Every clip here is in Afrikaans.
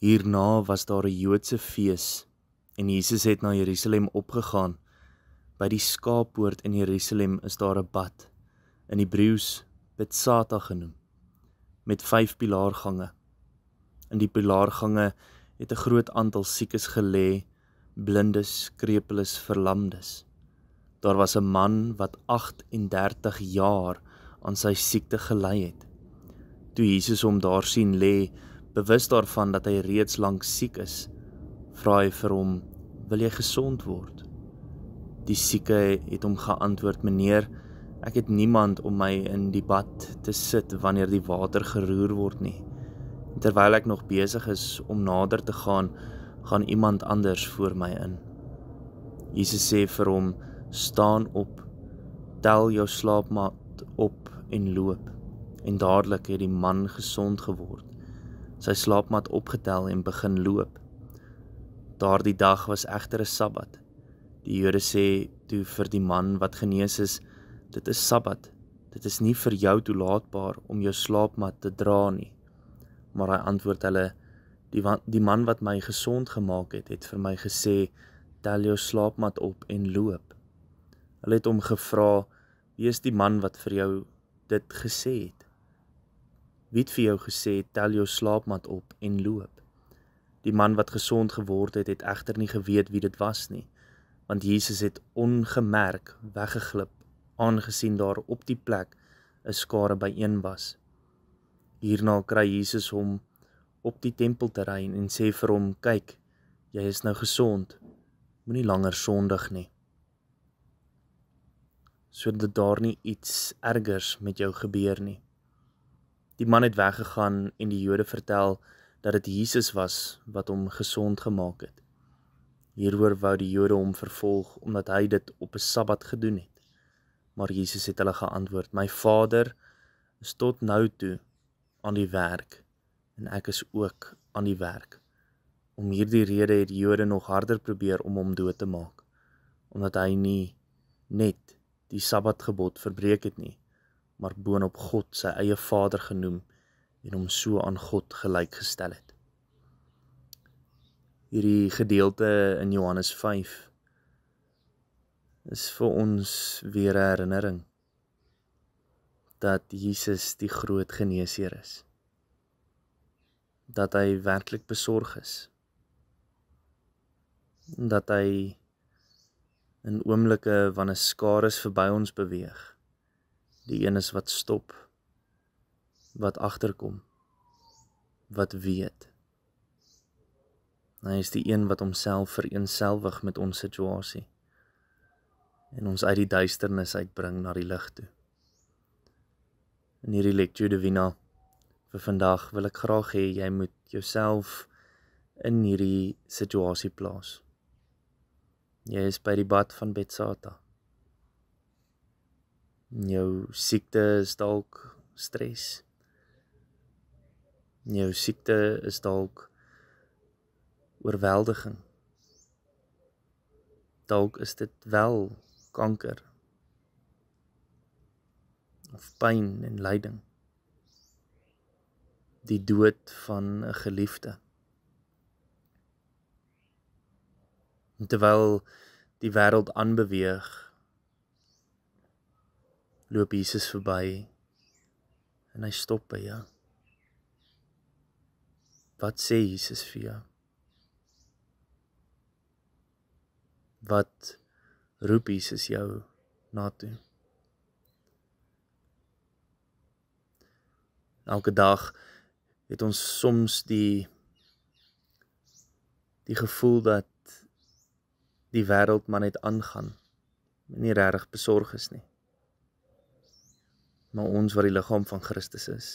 Hierna was daar 'n Joodse fees en Jesus het na Jerusalem opgegaan. By die skaappoort in Jerusalem is daar 'n bad, in Hebreëus Betsata genoem, met 5 pilaargange. In die pilaargange het 'n groot aantal siekes gelê, blindes, krepeles, verlamdes. Daar was 'n man wat 38 jaar aan sy siekte gely het. Toe Jesus hom daar sien lê, bewus daarvan dat hy reeds lank siek is, vra hy vir hom, wil jy gesond word? Die sieke het hom geantwoord, meneer, ek het niemand om my in die bad te sit wanneer die water geroer word nie. En terwyl ek nog besig is om nader te gaan iemand anders voor my in. Jesus sê vir hom, staan op, tel jou slaapmat op en loop. En dadelik het die man gesond geword, sy slaapmat opgetel en begin loop. Daardie dag was egter 'n Sabbat. Die Jode sê toe vir die man wat genees is, dit is Sabbat, dit is nie vir jou toelaatbaar om jou slaapmat te dra nie. Maar hy antwoord hulle, die man wat my gesond gemaak het vir my gesê, tel jou slaapmat op en loop. Hulle het hom gevra, wie is die man wat vir jou dit gesê het? Wie het vir jou gesê, tel jou slaapmat op en loop? Die man wat gesond geword het egter nie geweet wie dit was nie, want Jesus het ongemerk weggeglip, aangesien daar op die plek 'n skare byeen was. Hierna kry Jesus hom op die tempelterrein en sê vir hom, kyk, jy is nou gesond, moenie langer sondig nie, sodat daar nie iets ergers met jou gebeur nie. Die man het weggegaan en die Jode vertel dat dit Jesus was wat hom gesond gemaak het. Hieroor wou die Jode hom vervolg omdat hy dit op 'n Sabbat gedoen het. Maar Jesus het hulle geantwoord, my Vader is tot nou toe aan die werk en ek is ook aan die werk. Om hierdie rede het die Jode nog harder probeer om hom dood te maak, omdat hy nie net die Sabbatgebod verbreek het nie, maar boonop God sy eie Vader genoem en hom so aan God gelyk gestel het. Hierdie gedeelte in Johannes 5 is vir ons weer 'n herinnering dat Jesus die groot geneesheer is, dat hy werklik besorg is, dat hy in oomblikke wanneer skares verby ons beweeg, die een is wat stop, wat agterkom, wat weet. Hy is die een wat homself vereenselwig met ons situasie en ons uit die duisternis uitbring na die lig toe. In hierdie lectio divina vir vandag wil ek graag hê jy moet jouself in hierdie situasie plaas. Jy is by die bad van Betsata. Jou siekte is dalk stres. Jou siekte is dalk oorweldiging. Dalk is dit wel kanker of pyn en lyding. Die dood van 'n geliefde. En terwyl die wêreld aanbeweeg, loop Jesus verby en hy stop by jou. Wat sê Jesus vir jou? Wat roep Jesus jou na toe? Elke dag het ons soms die gevoel dat die wêreld maar net aangaan en nie regtig besorg is nie. Maar ons wat die liggaam van Christus is,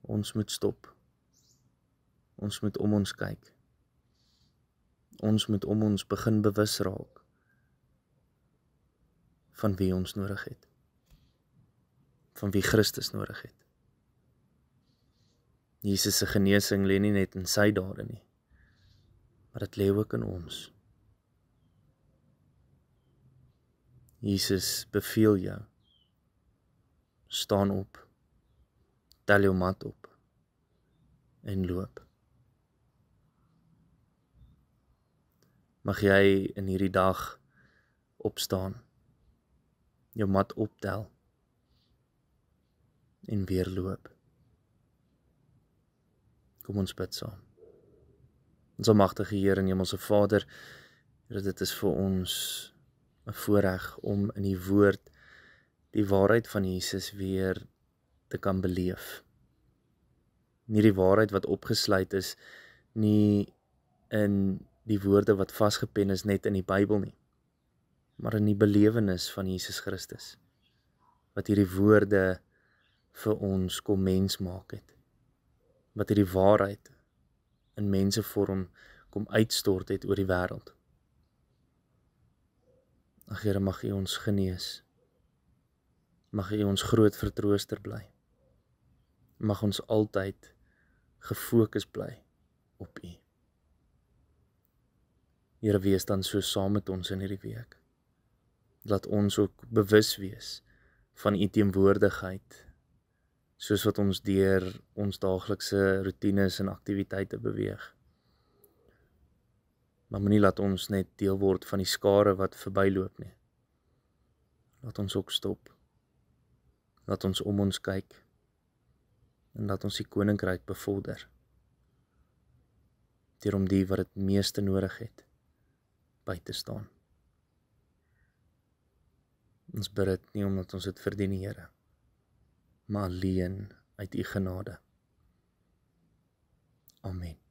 ons moet stop. Ons moet om ons kyk. Ons moet om ons begin bewus raak van wie ons nodig het. Van wie Christus nodig het. Jesus se genesing lê nie net in sy dade nie, maar dit lê ook in ons. Jesus beveel jou, staan op, tel jou mat op en loop. Mag jy in hierdie dag opstaan, jou mat optel en weer loop. Kom ons bid saam. Ons almagtige Here en Hemelse Vader, Here, dit is vir ons 'n voorreg om in die woord die waarheid van Jesus weer te kan beleef. Nie die waarheid wat opgesluit is, nie in die woorde wat vasgepen is net in die Bybel nie, maar in die belewenis van Jesus Christus, wat hierdie woorde vir ons kom mens maak het, wat hierdie waarheid in mensevorm kom uitstort het oor die wêreld. Ag Here, mag U ons genees, mag U ons groot vertrooster bly, mag ons altyd gefokus bly op U. Here, wees dan so saam met ons in hierdie week. Laat ons ook bewus wees van U teenwoordigheid, soos wat ons deur ons daaglikse roetines en aktiwiteite beweeg. Maar moenie laat ons net deel word van die skare wat verbyloop nie. Laat ons ook stop. Laat ons om ons kyk en laat ons die koninkryk bevorder, deur om die wat dit meeste nodig het, by te staan. Ons bid dit nie omdat ons dit verdien, Here, maar alleen uit U genade. Amen.